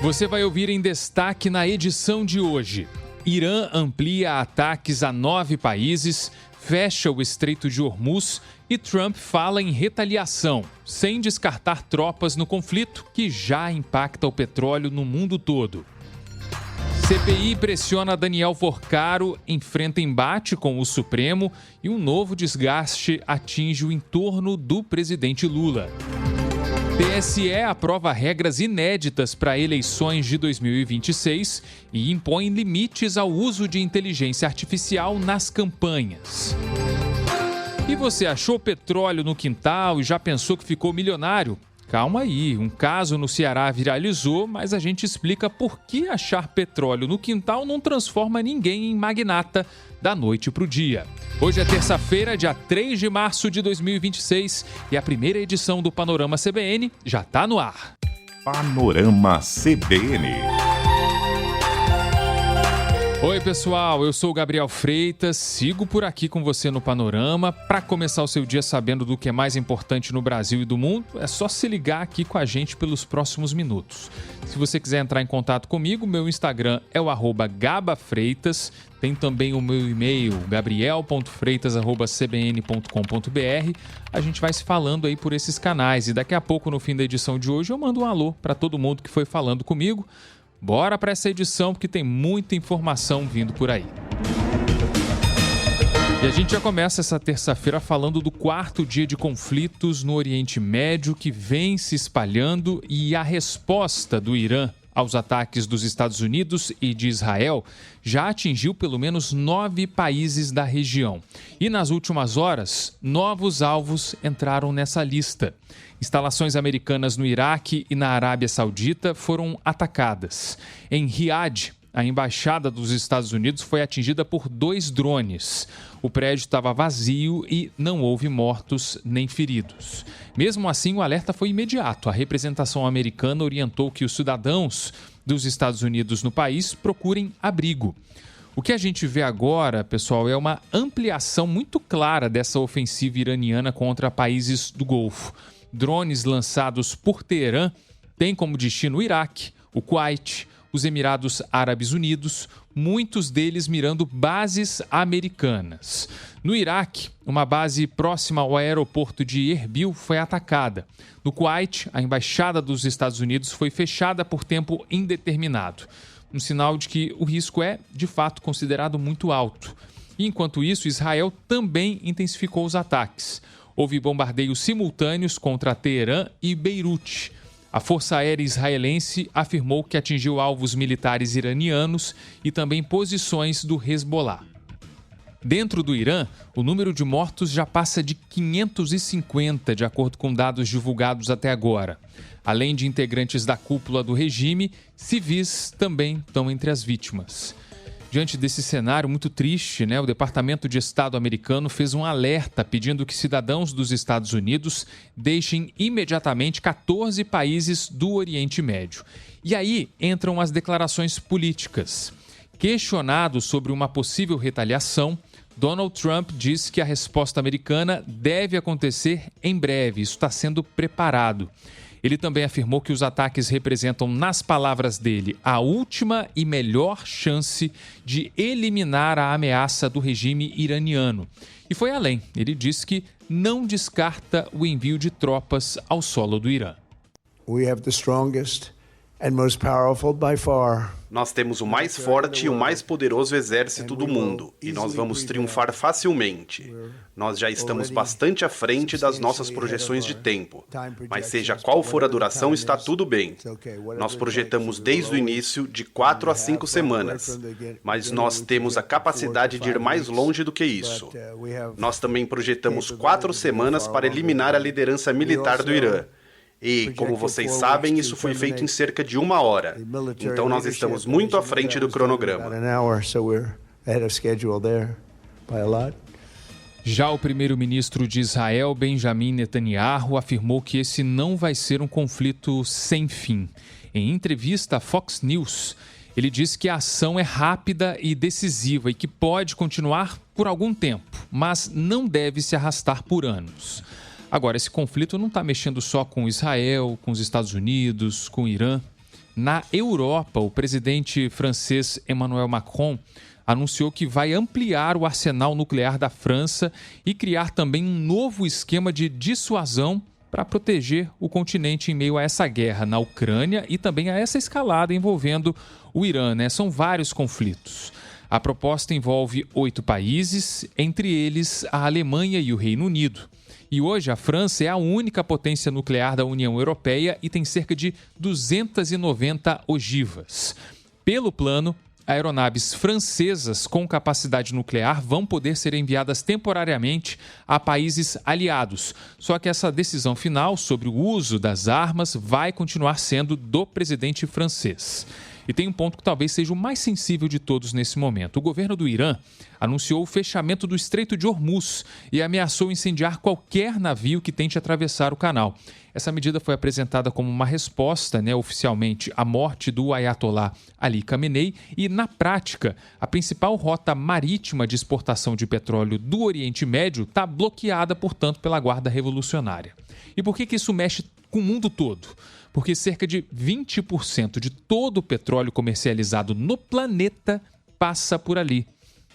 Você vai ouvir em destaque na edição de hoje. Irã amplia ataques a 9 países, fecha o Estreito de Hormuz e Trump fala em retaliação, sem descartar tropas no conflito que já impacta o petróleo no mundo todo. CPI pressiona Daniel Forcaro, enfrenta embate com o Supremo e um novo desgaste atinge o entorno do presidente Lula. TSE aprova regras inéditas para eleições de 2026 e impõe limites ao uso de inteligência artificial nas campanhas. E você achou petróleo no quintal e já pensou que ficou milionário? Calma aí, um caso no Ceará viralizou, mas a gente explica por que achar petróleo no quintal não transforma ninguém em magnata da noite para o dia. Hoje é terça-feira, dia 3 de março de 2026 e a primeira edição do Panorama CBN já está no ar. Panorama CBN. Oi pessoal, eu sou o Gabriel Freitas, sigo por aqui com você no Panorama. Para começar o seu dia sabendo do que é mais importante no Brasil e do mundo, é só se ligar aqui com a gente pelos próximos minutos. Se você quiser entrar em contato comigo, meu Instagram é o @gabafreitas, tem também o meu e-mail, gabriel.freitas@cbn.com.br. A gente vai se falando aí por esses canais e daqui a pouco, no fim da edição de hoje, eu mando um alô para todo mundo que foi falando comigo. Bora para essa edição porque tem muita informação vindo por aí. E a gente já começa essa terça-feira falando do 4º dia de conflitos no Oriente Médio que vem se espalhando e a resposta do Irã aos ataques dos Estados Unidos e de Israel já atingiu pelo menos 9 países da região. E nas últimas horas, novos alvos entraram nessa lista. Instalações americanas no Iraque e na Arábia Saudita foram atacadas. Em Riad, a embaixada dos Estados Unidos foi atingida por 2 drones. O prédio estava vazio e não houve mortos nem feridos. Mesmo assim, o alerta foi imediato. A representação americana orientou que os cidadãos dos Estados Unidos no país procurem abrigo. O que a gente vê agora, pessoal, é uma ampliação muito clara dessa ofensiva iraniana contra países do Golfo. Drones lançados por Teherã têm como destino o Iraque, o Kuwait, os Emirados Árabes Unidos, muitos deles mirando bases americanas. No Iraque, uma base próxima ao aeroporto de Erbil foi atacada. No Kuwait, a embaixada dos Estados Unidos foi fechada por tempo indeterminado. Um sinal de que o risco é, de fato, considerado muito alto. E, enquanto isso, Israel também intensificou os ataques. Houve bombardeios simultâneos contra Teherã e Beirute. A Força Aérea Israelense afirmou que atingiu alvos militares iranianos e também posições do Hezbollah. Dentro do Irã, o número de mortos já passa de 550, de acordo com dados divulgados até agora. Além de integrantes da cúpula do regime, civis também estão entre as vítimas. Diante desse cenário muito triste, o Departamento de Estado americano fez um alerta pedindo que cidadãos dos Estados Unidos deixem imediatamente 14 países do Oriente Médio. E aí entram as declarações políticas. Questionado sobre uma possível retaliação, Donald Trump diz que a resposta americana deve acontecer em breve. Isso está sendo preparado. Ele também afirmou que os ataques representam, nas palavras dele, a última e melhor chance de eliminar a ameaça do regime iraniano. E foi além. Ele disse que não descarta o envio de tropas ao solo do Irã. We have the strongest and most powerful by far. Nós temos o mais forte e o mais poderoso exército do mundo, e nós vamos triunfar facilmente. Nós já estamos bastante à frente das nossas projeções de tempo, mas seja qual for a duração, está tudo bem. Nós projetamos desde o início de 4 a 5 semanas, mas nós temos a capacidade de ir mais longe do que isso. Nós também projetamos 4 semanas para eliminar a liderança militar do Irã. E, como vocês sabem, isso foi feito em cerca de 1 hora. Então, nós estamos muito à frente do cronograma. Já o primeiro-ministro de Israel, Benjamin Netanyahu, afirmou que esse não vai ser um conflito sem fim. Em entrevista à Fox News, ele disse que a ação é rápida e decisiva e que pode continuar por algum tempo, mas não deve se arrastar por anos. Agora, esse conflito não está mexendo só com Israel, com os Estados Unidos, com o Irã. Na Europa, o presidente francês Emmanuel Macron anunciou que vai ampliar o arsenal nuclear da França e criar também um novo esquema de dissuasão para proteger o continente em meio a essa guerra na Ucrânia e também a essa escalada envolvendo o Irã, né? São vários conflitos. A proposta envolve 8 países, entre eles a Alemanha e o Reino Unido. E hoje a França é a única potência nuclear da União Europeia e tem cerca de 290 ogivas. Pelo plano, aeronaves francesas com capacidade nuclear vão poder ser enviadas temporariamente a países aliados. Só que essa decisão final sobre o uso das armas vai continuar sendo do presidente francês. E tem um ponto que talvez seja o mais sensível de todos nesse momento. O governo do Irã anunciou o fechamento do Estreito de Hormuz e ameaçou incendiar qualquer navio que tente atravessar o canal. Essa medida foi apresentada como uma resposta, oficialmente, à morte do Ayatollah Ali Khamenei e, na prática, a principal rota marítima de exportação de petróleo do Oriente Médio está bloqueada, portanto, pela Guarda Revolucionária. E por que isso mexe com o mundo todo? Porque cerca de 20% de todo o petróleo comercializado no planeta passa por ali.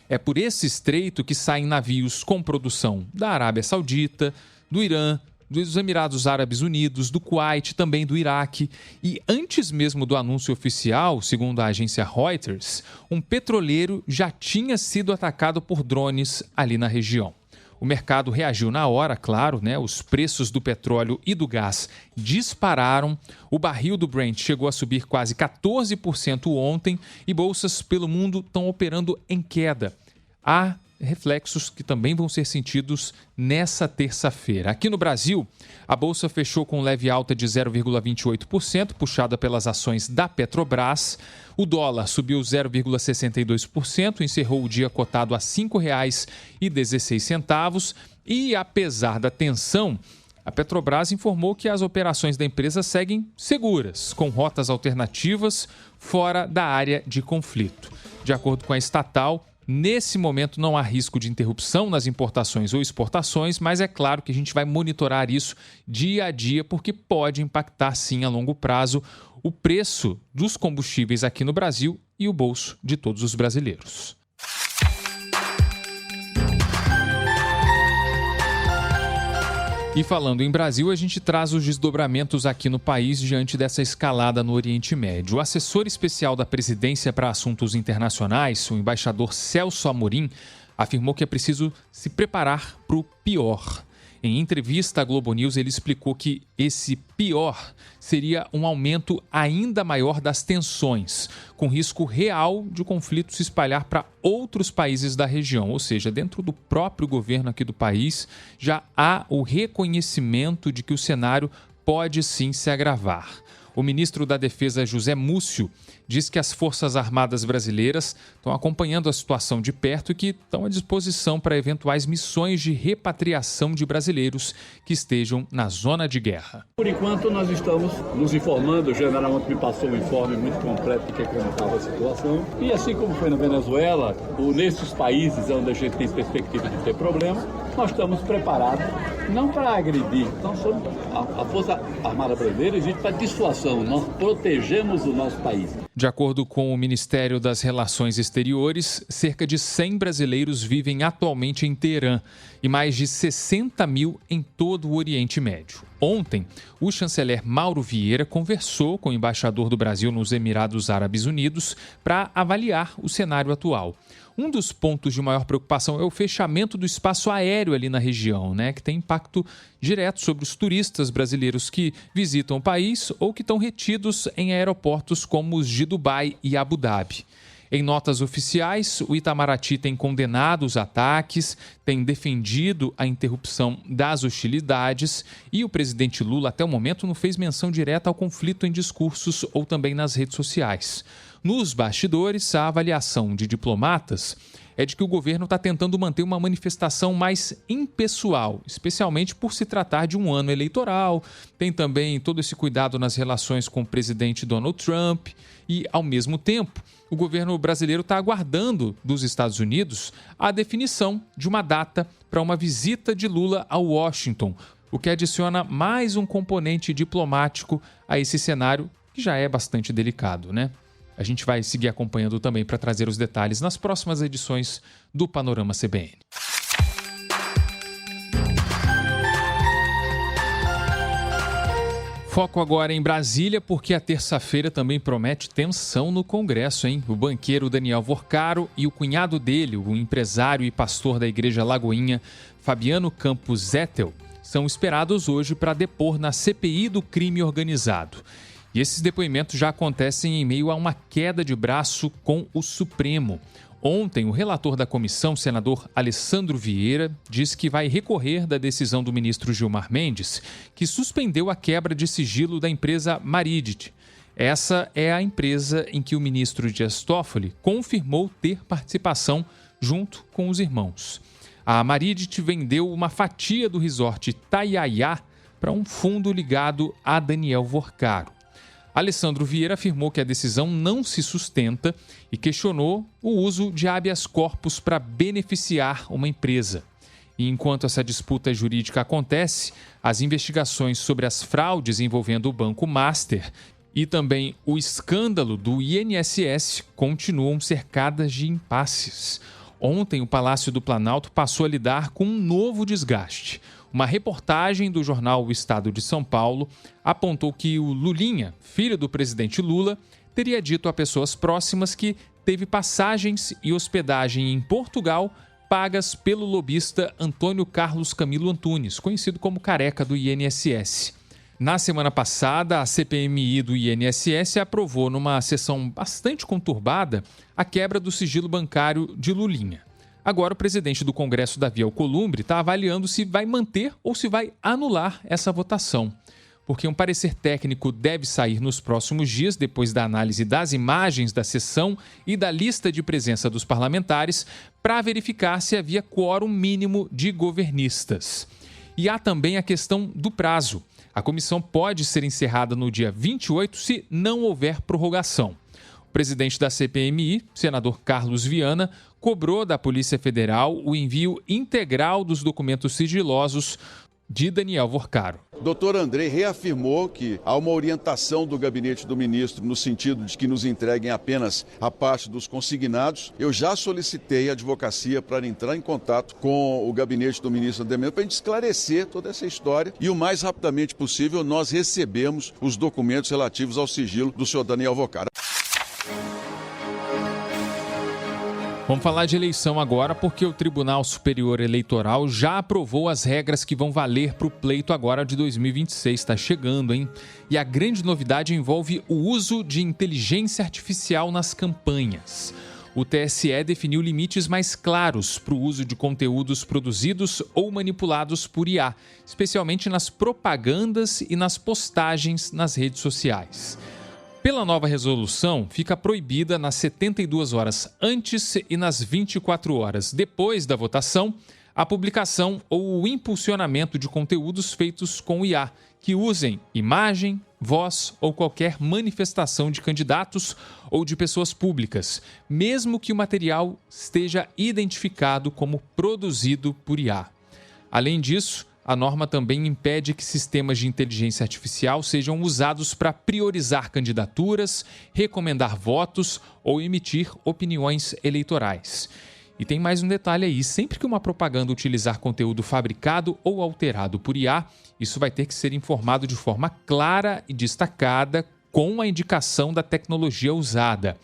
É por esse estreito que saem navios com produção da Arábia Saudita, do Irã, dos Emirados Árabes Unidos, do Kuwait, também do Iraque. E antes mesmo do anúncio oficial, segundo a agência Reuters, um petroleiro já tinha sido atacado por drones ali na região. O mercado reagiu na hora, claro, os preços do petróleo e do gás dispararam, o barril do Brent chegou a subir quase 14% ontem e bolsas pelo mundo estão operando em queda. Há reflexos que também vão ser sentidos nessa terça-feira. Aqui no Brasil, a bolsa fechou com leve alta de 0,28%, puxada pelas ações da Petrobras. O dólar subiu 0,62%, encerrou o dia cotado a R$ 5,16. E, apesar da tensão, a Petrobras informou que as operações da empresa seguem seguras, com rotas alternativas fora da área de conflito. De acordo com a estatal, nesse momento não há risco de interrupção nas importações ou exportações, mas é claro que a gente vai monitorar isso dia a dia, porque pode impactar sim a longo prazo o preço dos combustíveis aqui no Brasil e o bolso de todos os brasileiros. E falando em Brasil, a gente traz os desdobramentos aqui no país diante dessa escalada no Oriente Médio. O assessor especial da presidência para assuntos internacionais, o embaixador Celso Amorim, afirmou que é preciso se preparar para o pior. Em entrevista à Globo News, ele explicou que esse pior seria um aumento ainda maior das tensões, com risco real de o conflito se espalhar para outros países da região. Ou seja, dentro do próprio governo aqui do país, já há o reconhecimento de que o cenário pode sim se agravar. O ministro da Defesa, José Múcio, diz que as Forças Armadas brasileiras estão acompanhando a situação de perto e que estão à disposição para eventuais missões de repatriação de brasileiros que estejam na zona de guerra. Por enquanto, nós estamos nos informando. O general ontem me passou um informe muito completo de como estava a situação. E assim como foi na Venezuela, nesses países onde a gente tem perspectiva de ter problema, nós estamos preparados, não para agredir. Então, a Força Armada Brasileira existe para dissuasão. Nós protegemos o nosso país. De acordo com o Ministério das Relações Exteriores, cerca de 100 brasileiros vivem atualmente em Teherã e mais de 60 mil em todo o Oriente Médio. Ontem, o chanceler Mauro Vieira conversou com o embaixador do Brasil nos Emirados Árabes Unidos para avaliar o cenário atual. Um dos pontos de maior preocupação é o fechamento do espaço aéreo ali na região, que tem impacto direto sobre os turistas brasileiros que visitam o país ou que estão retidos em aeroportos como os de Dubai e Abu Dhabi. Em notas oficiais, o Itamaraty tem condenado os ataques, tem defendido a interrupção das hostilidades e o presidente Lula, até o momento, não fez menção direta ao conflito em discursos ou também nas redes sociais. Nos bastidores, a avaliação de diplomatas é de que o governo está tentando manter uma manifestação mais impessoal, especialmente por se tratar de um ano eleitoral. Tem também todo esse cuidado nas relações com o presidente Donald Trump e, ao mesmo tempo, o governo brasileiro está aguardando dos Estados Unidos a definição de uma data para uma visita de Lula a Washington, o que adiciona mais um componente diplomático a esse cenário que já é bastante delicado, né? A gente vai seguir acompanhando também para trazer os detalhes nas próximas edições do Panorama CBN. Foco agora em Brasília, porque a terça-feira também promete tensão no Congresso, hein? O banqueiro Daniel Vorcaro e o cunhado dele, o empresário e pastor da Igreja Lagoinha, Fabiano Campos Zettel, são esperados hoje para depor na CPI do crime organizado. E esses depoimentos já acontecem em meio a uma queda de braço com o Supremo. Ontem, o relator da comissão, senador Alessandro Vieira, disse que vai recorrer da decisão do ministro Gilmar Mendes, que suspendeu a quebra de sigilo da empresa Maridit. Essa é a empresa em que o ministro Dias Toffoli confirmou ter participação junto com os irmãos. A Maridit vendeu uma fatia do resort Itaiaiá para um fundo ligado a Daniel Vorcaro. Alessandro Vieira afirmou que a decisão não se sustenta e questionou o uso de habeas corpus para beneficiar uma empresa. E enquanto essa disputa jurídica acontece, as investigações sobre as fraudes envolvendo o Banco Master e também o escândalo do INSS continuam cercadas de impasses. Ontem, o Palácio do Planalto passou a lidar com um novo desgaste. Uma reportagem do jornal O Estado de São Paulo apontou que o Lulinha, filho do presidente Lula, teria dito a pessoas próximas que teve passagens e hospedagem em Portugal pagas pelo lobista Antônio Carlos Camilo Antunes, conhecido como Careca do INSS. Na semana passada, a CPMI do INSS aprovou, numa sessão bastante conturbada, a quebra do sigilo bancário de Lulinha. Agora, o presidente do Congresso, Davi Alcolumbre, está avaliando se vai manter ou se vai anular essa votação. Porque um parecer técnico deve sair nos próximos dias, depois da análise das imagens da sessão e da lista de presença dos parlamentares, para verificar se havia quórum mínimo de governistas. E há também a questão do prazo. A comissão pode ser encerrada no dia 28 se não houver prorrogação. O presidente da CPMI, senador Carlos Viana, cobrou da Polícia Federal o envio integral dos documentos sigilosos de Daniel Vorcaro. Dr. Andrei reafirmou que há uma orientação do gabinete do ministro no sentido de que nos entreguem apenas a parte dos consignados. Eu já solicitei a advocacia para entrar em contato com o gabinete do ministro Andrei para a gente esclarecer toda essa história e o mais rapidamente possível nós recebemos os documentos relativos ao sigilo do senhor Daniel Vorcaro. Vamos falar de eleição agora, porque o Tribunal Superior Eleitoral já aprovou as regras que vão valer para o pleito agora de 2026. Está chegando, hein? E a grande novidade envolve o uso de inteligência artificial nas campanhas. O TSE definiu limites mais claros para o uso de conteúdos produzidos ou manipulados por IA, especialmente nas propagandas e nas postagens nas redes sociais. Pela nova resolução, fica proibida nas 72 horas antes e nas 24 horas depois da votação a publicação ou o impulsionamento de conteúdos feitos com IA, que usem imagem, voz ou qualquer manifestação de candidatos ou de pessoas públicas, mesmo que o material esteja identificado como produzido por IA. Além disso, a norma também impede que sistemas de inteligência artificial sejam usados para priorizar candidaturas, recomendar votos ou emitir opiniões eleitorais. E tem mais um detalhe aí: sempre que uma propaganda utilizar conteúdo fabricado ou alterado por IA, isso vai ter que ser informado de forma clara e destacada com a indicação da tecnologia usada.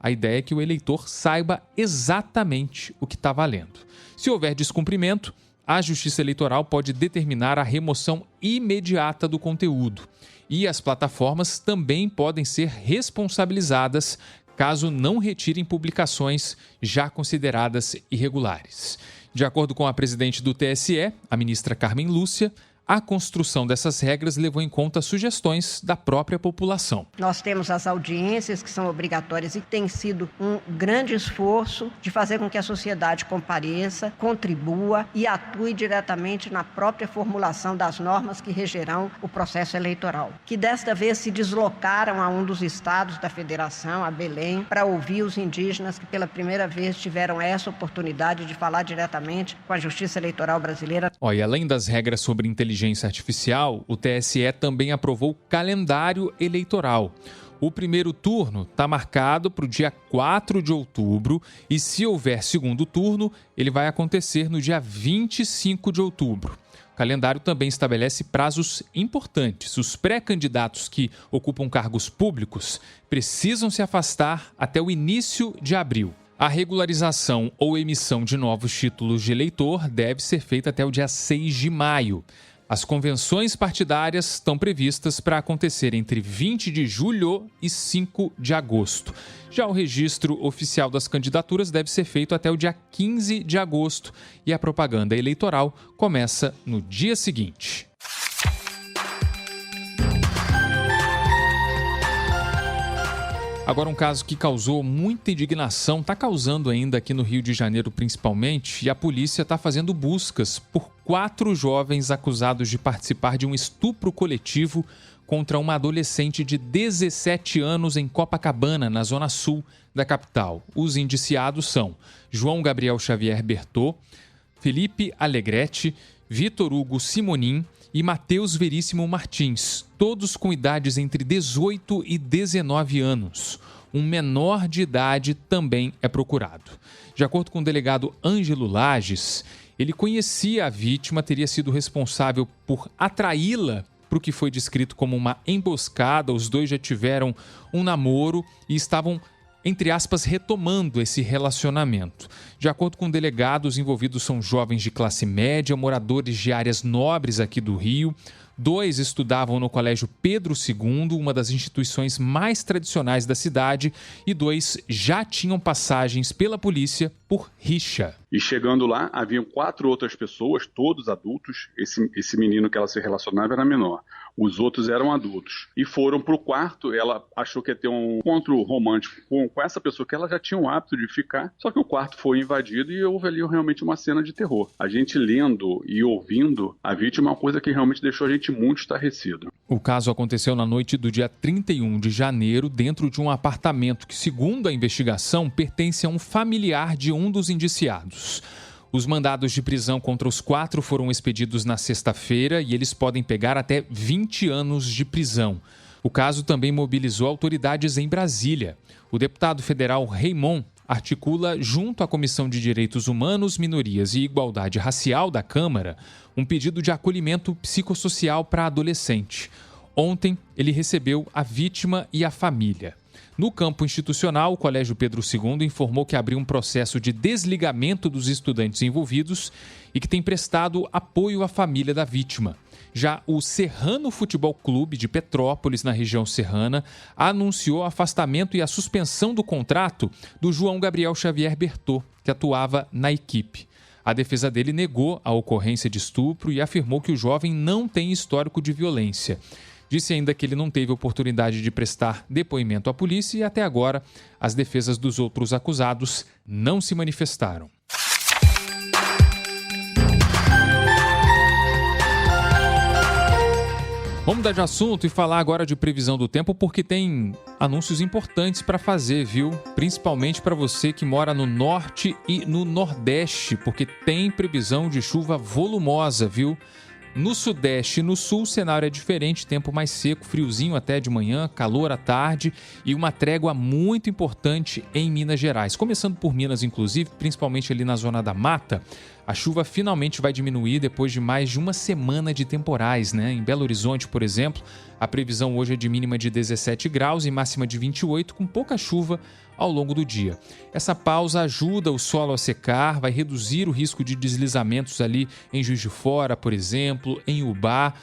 A ideia é que o eleitor saiba exatamente o que está valendo. Se houver descumprimento, a Justiça Eleitoral pode determinar a remoção imediata do conteúdo. E as plataformas também podem ser responsabilizadas caso não retirem publicações já consideradas irregulares. De acordo com a presidente do TSE, a ministra Carmen Lúcia, a construção dessas regras levou em conta sugestões da própria população. Nós temos as audiências que são obrigatórias e tem sido um grande esforço de fazer com que a sociedade compareça, contribua e atue diretamente na própria formulação das normas que regerão o processo eleitoral. Que desta vez se deslocaram a um dos estados da federação, a Belém, para ouvir os indígenas que pela primeira vez tiveram essa oportunidade de falar diretamente com a Justiça Eleitoral brasileira. E além das regras sobre inteligência inteligência artificial, o TSE também aprovou o calendário eleitoral. O primeiro turno está marcado para o dia 4 de outubro e, se houver segundo turno, ele vai acontecer no dia 25 de outubro. O calendário também estabelece prazos importantes. Os pré-candidatos que ocupam cargos públicos precisam se afastar até o início de abril. A regularização ou emissão de novos títulos de eleitor deve ser feita até o dia 6 de maio. As convenções partidárias estão previstas para acontecer entre 20 de julho e 5 de agosto. Já o registro oficial das candidaturas deve ser feito até o dia 15 de agosto e a propaganda eleitoral começa no dia seguinte. Agora, um caso que causou muita indignação, está causando ainda aqui no Rio de Janeiro principalmente, e a polícia está fazendo buscas por 4 jovens acusados de participar de um estupro coletivo contra uma adolescente de 17 anos em Copacabana, na zona sul da capital. Os indiciados são João Gabriel Xavier Bertot, Felipe Alegrete, Vitor Hugo Simonin e Matheus Veríssimo Martins, todos com idades entre 18 e 19 anos. Um menor de idade também é procurado. De acordo com o delegado Ângelo Lages, ele conhecia a vítima, teria sido responsável por atraí-la para o que foi descrito como uma emboscada. Os dois já tiveram um namoro e estavam, entre aspas, retomando esse relacionamento. De acordo com o delegado, os envolvidos são jovens de classe média, moradores de áreas nobres aqui do Rio. 2 estudavam no Colégio Pedro II, uma das instituições mais tradicionais da cidade, e 2 já tinham passagens pela polícia por rixa. E chegando lá, haviam 4 outras pessoas, todos adultos. Esse menino que ela se relacionava era menor. Os outros eram adultos. E foram para o quarto, ela achou que ia ter um encontro romântico com essa pessoa que ela já tinha o hábito de ficar, só que o quarto foi invadido e houve ali realmente uma cena de terror. A gente lendo e ouvindo a vítima é uma coisa que realmente deixou a gente muito estarrecido. O caso aconteceu na noite do dia 31 de janeiro, dentro de um apartamento que, segundo a investigação, pertence a um familiar de um dos indiciados. Os mandados de prisão contra os 4 foram expedidos na sexta-feira e eles podem pegar até 20 anos de prisão. O caso também mobilizou autoridades em Brasília. O deputado federal Raymond articula, junto à Comissão de Direitos Humanos, Minorias e Igualdade Racial da Câmara, um pedido de acolhimento psicossocial para adolescente. Ontem, ele recebeu a vítima e a família. No campo institucional, o Colégio Pedro II informou que abriu um processo de desligamento dos estudantes envolvidos e que tem prestado apoio à família da vítima. Já o Serrano Futebol Clube de Petrópolis, na região serrana, anunciou o afastamento e a suspensão do contrato do João Gabriel Xavier Bertot, que atuava na equipe. A defesa dele negou a ocorrência de estupro e afirmou que o jovem não tem histórico de violência. Disse ainda que ele não teve oportunidade de prestar depoimento à polícia e até agora as defesas dos outros acusados não se manifestaram. Vamos mudar de assunto e falar agora de previsão do tempo, porque tem anúncios importantes para fazer, viu? Principalmente para você que mora no norte e no nordeste, porque tem previsão de chuva volumosa, viu? No sudeste e no sul, o cenário é diferente, tempo mais seco, friozinho até de manhã, calor à tarde e uma trégua muito importante em Minas Gerais. Começando por Minas, inclusive, principalmente ali na zona da mata, a chuva finalmente vai diminuir depois de mais de uma semana de temporais, né? Em Belo Horizonte, por exemplo, a previsão hoje é de mínima de 17 graus e máxima de 28, com pouca chuva ao longo do dia. Essa pausa ajuda o solo a secar, vai reduzir o risco de deslizamentos ali em Juiz de Fora, por exemplo, em Ubá.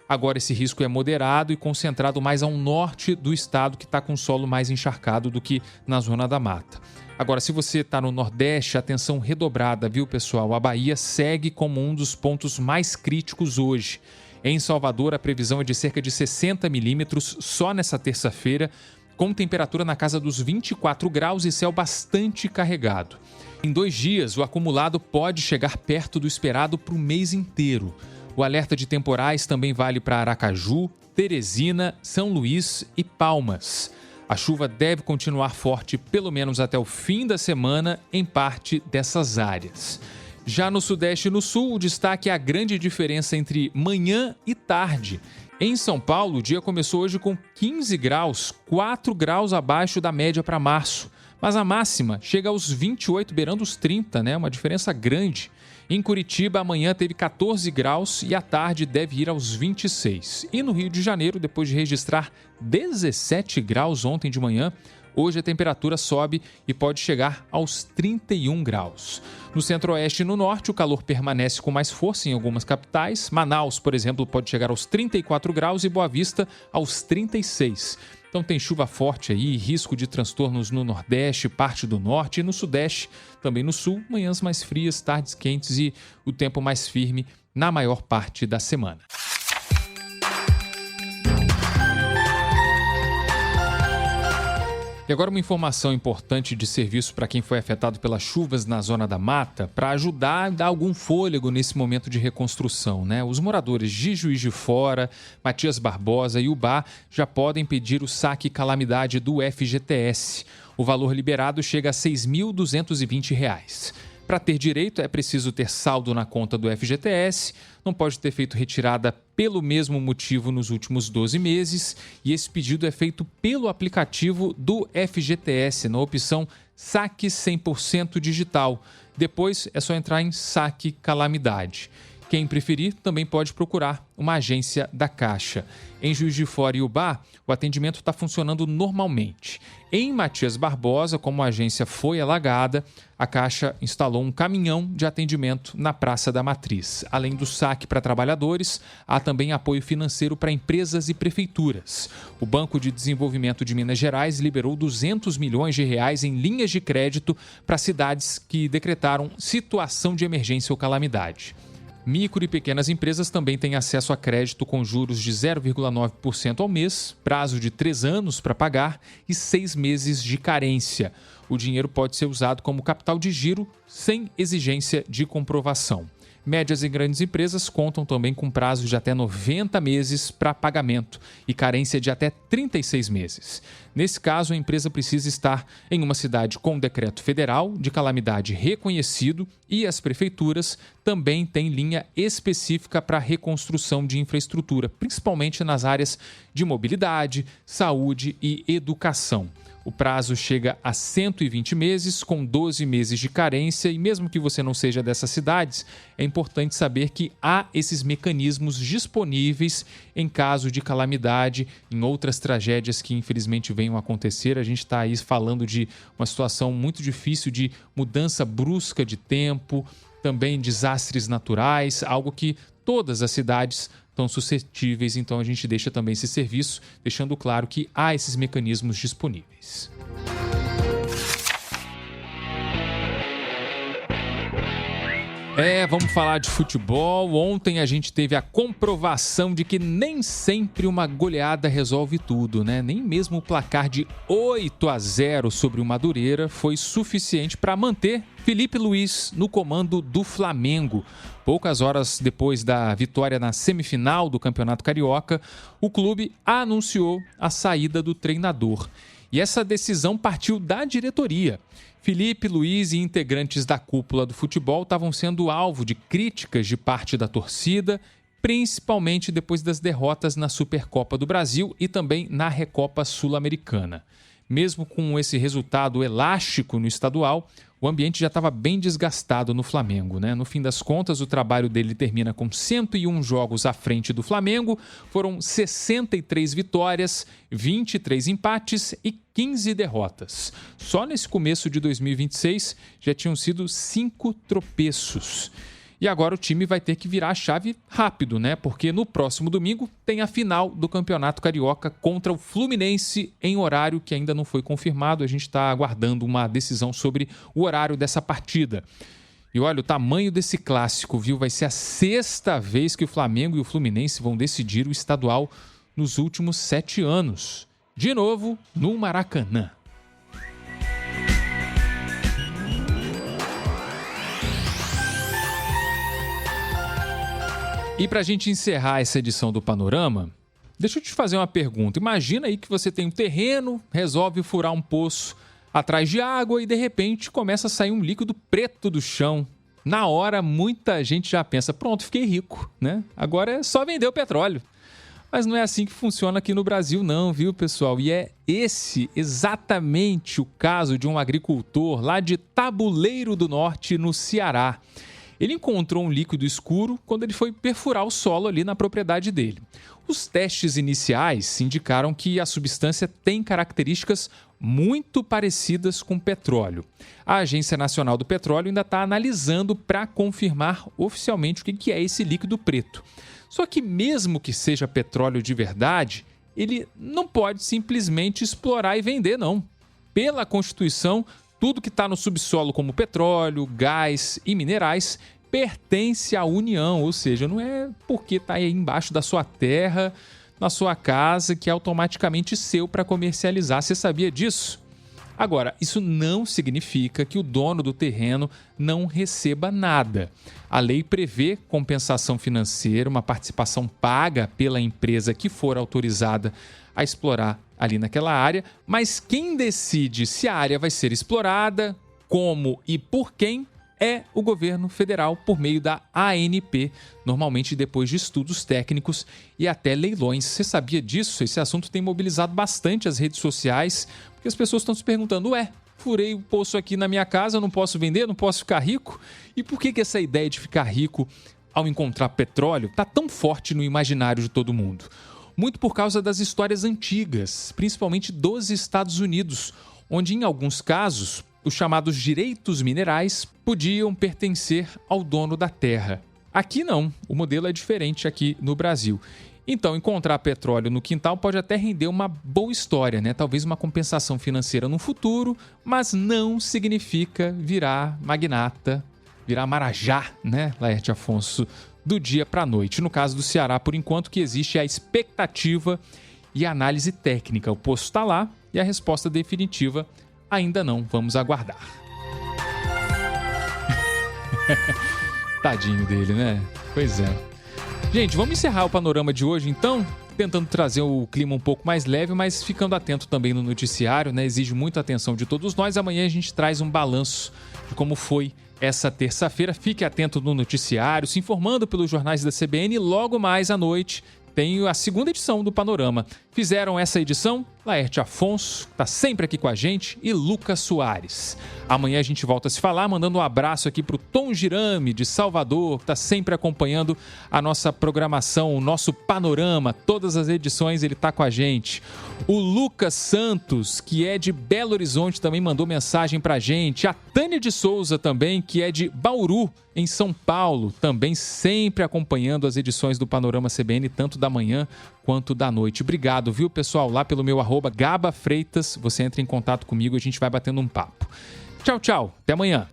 Agora esse risco é moderado e concentrado mais ao norte do estado, que está com solo mais encharcado do que na zona da mata. Agora, se você está no Nordeste, atenção redobrada, viu, pessoal? A Bahia segue como um dos pontos mais críticos hoje. Em Salvador, a previsão é de cerca de 60 milímetros só nessa terça-feira, com temperatura na casa dos 24 graus e céu bastante carregado. Em 2 dias, o acumulado pode chegar perto do esperado para o mês inteiro. O alerta de temporais também vale para Aracaju, Teresina, São Luís e Palmas. A chuva deve continuar forte pelo menos até o fim da semana em parte dessas áreas. Já no Sudeste e no Sul, o destaque é a grande diferença entre manhã e tarde. Em São Paulo, o dia começou hoje com 15 graus, 4 graus abaixo da média para março. Mas a máxima chega aos 28, beirando os 30, né? Uma diferença grande. Em Curitiba, amanhã teve 14 graus e à tarde deve ir aos 26. E no Rio de Janeiro, depois de registrar 17 graus ontem de manhã, hoje a temperatura sobe e pode chegar aos 31 graus. No Centro-Oeste e no Norte, o calor permanece com mais força em algumas capitais. Manaus, por exemplo, pode chegar aos 34 graus e Boa Vista aos 36. Então tem chuva forte aí, risco de transtornos no Nordeste, parte do Norte e no Sudeste, também no Sul, manhãs mais frias, tardes quentes e o tempo mais firme na maior parte da semana. E agora uma informação importante de serviço para quem foi afetado pelas chuvas na Zona da Mata, para ajudar a dar algum fôlego nesse momento de reconstrução, né? Os moradores de Juiz de Fora, Matias Barbosa e Ubá já podem pedir o saque calamidade do FGTS. O valor liberado chega a R$ 6.220. Para ter direito, é preciso ter saldo na conta do FGTS, não pode ter feito retirada pelo mesmo motivo nos últimos 12 meses e esse pedido é feito pelo aplicativo do FGTS, na opção Saque 100% Digital. Depois é só entrar em Saque Calamidade. Quem preferir também pode procurar uma agência da Caixa. Em Juiz de Fora e Ubá, o atendimento está funcionando normalmente. Em Matias Barbosa, como a agência foi alagada, a Caixa instalou um caminhão de atendimento na Praça da Matriz. Além do saque para trabalhadores, há também apoio financeiro para empresas e prefeituras. O Banco de Desenvolvimento de Minas Gerais liberou R$200 milhões em linhas de crédito para cidades que decretaram situação de emergência ou calamidade. Micro e pequenas empresas também têm acesso a crédito com juros de 0,9% ao mês, prazo de 3 anos para pagar e 6 meses de carência. O dinheiro pode ser usado como capital de giro sem exigência de comprovação. Médias e grandes empresas contam também com prazo de até 90 meses para pagamento e carência de até 36 meses. Nesse caso, a empresa precisa estar em uma cidade com decreto federal de calamidade reconhecido e as prefeituras também têm linha específica para reconstrução de infraestrutura, principalmente nas áreas de mobilidade, saúde e educação. O prazo chega a 120 meses, com 12 meses de carência, e mesmo que você não seja dessas cidades, é importante saber que há esses mecanismos disponíveis em caso de calamidade, em outras tragédias que infelizmente venham a acontecer. A gente está aí falando de uma situação muito difícil de mudança brusca de tempo, também desastres naturais, algo que todas as cidades estão suscetíveis, então a gente deixa também esse serviço, deixando claro que há esses mecanismos disponíveis. Vamos falar de futebol. Ontem a gente teve a comprovação de que nem sempre uma goleada resolve tudo, né? Nem mesmo o placar de 8-0 sobre o Madureira foi suficiente para manter Felipe Luiz no comando do Flamengo. Poucas horas depois da vitória na semifinal do Campeonato Carioca, o clube anunciou a saída do treinador. E essa decisão partiu da diretoria. Felipe Luiz e integrantes da cúpula do futebol estavam sendo alvo de críticas de parte da torcida, principalmente depois das derrotas na Supercopa do Brasil e também na Recopa Sul-Americana. Mesmo com esse resultado elástico no estadual, o ambiente já estava bem desgastado no Flamengo, né? No fim das contas, o trabalho dele termina com 101 jogos à frente do Flamengo, foram 63 vitórias, 23 empates e 15 derrotas. Só nesse começo de 2026 já tinham sido 5 tropeços. E agora o time vai ter que virar a chave rápido, né? Porque no próximo domingo tem a final do Campeonato Carioca contra o Fluminense em horário que ainda não foi confirmado. A gente está aguardando uma decisão sobre o horário dessa partida. E olha, o tamanho desse clássico, viu? Vai ser a 6ª vez que o Flamengo e o Fluminense vão decidir o estadual nos últimos 7 anos. De novo, no Maracanã. E para a gente encerrar essa edição do Panorama, deixa eu te fazer uma pergunta. Imagina aí que você tem um terreno, resolve furar um poço atrás de água e de repente começa a sair um líquido preto do chão. Na hora, muita gente já pensa, pronto, fiquei rico, né? Agora é só vender o petróleo. Mas não é assim que funciona aqui no Brasil não, viu, pessoal? E é esse exatamente o caso de um agricultor lá de Tabuleiro do Norte, no Ceará. Ele encontrou um líquido escuro quando ele foi perfurar o solo ali na propriedade dele. Os testes iniciais indicaram que a substância tem características muito parecidas com petróleo. A Agência Nacional do Petróleo ainda está analisando para confirmar oficialmente o que é esse líquido preto. Só que mesmo que seja petróleo de verdade, ele não pode simplesmente explorar e vender, não. Pela Constituição, tudo que está no subsolo como petróleo, gás e minerais pertence à União, ou seja, não é porque está aí embaixo da sua terra, na sua casa, que é automaticamente seu para comercializar. Você sabia disso? Agora, isso não significa que o dono do terreno não receba nada. A lei prevê compensação financeira, uma participação paga pela empresa que for autorizada a explorar ali naquela área, mas quem decide se a área vai ser explorada, como e por quem, é o governo federal por meio da ANP, normalmente depois de estudos técnicos e até leilões. Você sabia disso? Esse assunto tem mobilizado bastante as redes sociais, porque as pessoas estão se perguntando, furei o poço aqui na minha casa, não posso vender, não posso ficar rico? E por que essa ideia de ficar rico ao encontrar petróleo está tão forte no imaginário de todo mundo? Muito por causa das histórias antigas, principalmente dos Estados Unidos, onde em alguns casos os chamados direitos minerais podiam pertencer ao dono da terra. Aqui não, o modelo é diferente aqui no Brasil. Então, encontrar petróleo no quintal pode até render uma boa história, né? Talvez uma compensação financeira no futuro, mas não significa virar magnata, virar marajá, né, Laerte Afonso, do dia para a noite. No caso do Ceará, por enquanto, que existe a expectativa e a análise técnica. O poço está lá e a resposta definitiva ainda não. Vamos aguardar. Tadinho dele, né? Pois é. Gente, vamos encerrar o panorama de hoje, então, tentando trazer o clima um pouco mais leve, mas ficando atento também no noticiário, né? Exige muita atenção de todos nós. Amanhã a gente traz um balanço de como foi essa terça-feira. Fique atento no noticiário, se informando pelos jornais da CBN. Logo mais à noite tem a segunda edição do Panorama. Fizeram essa edição Laerte Afonso, que está sempre aqui com a gente, e Lucas Soares. Amanhã a gente volta a se falar, mandando um abraço aqui para o Tom Girame, de Salvador, que está sempre acompanhando a nossa programação, o nosso Panorama. Todas as edições ele está com a gente. O Lucas Santos, que é de Belo Horizonte, também mandou mensagem para a gente. A Tânia de Souza também, que é de Bauru, em São Paulo, também sempre acompanhando as edições do Panorama CBN, tanto da manhã quanto da noite. Obrigado, viu, pessoal? Lá pelo meu @GabaFreitas, você entra em contato comigo e a gente vai batendo um papo. Tchau, tchau. Até amanhã.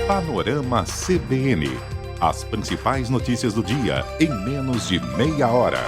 Panorama CBN. As principais notícias do dia em menos de meia hora.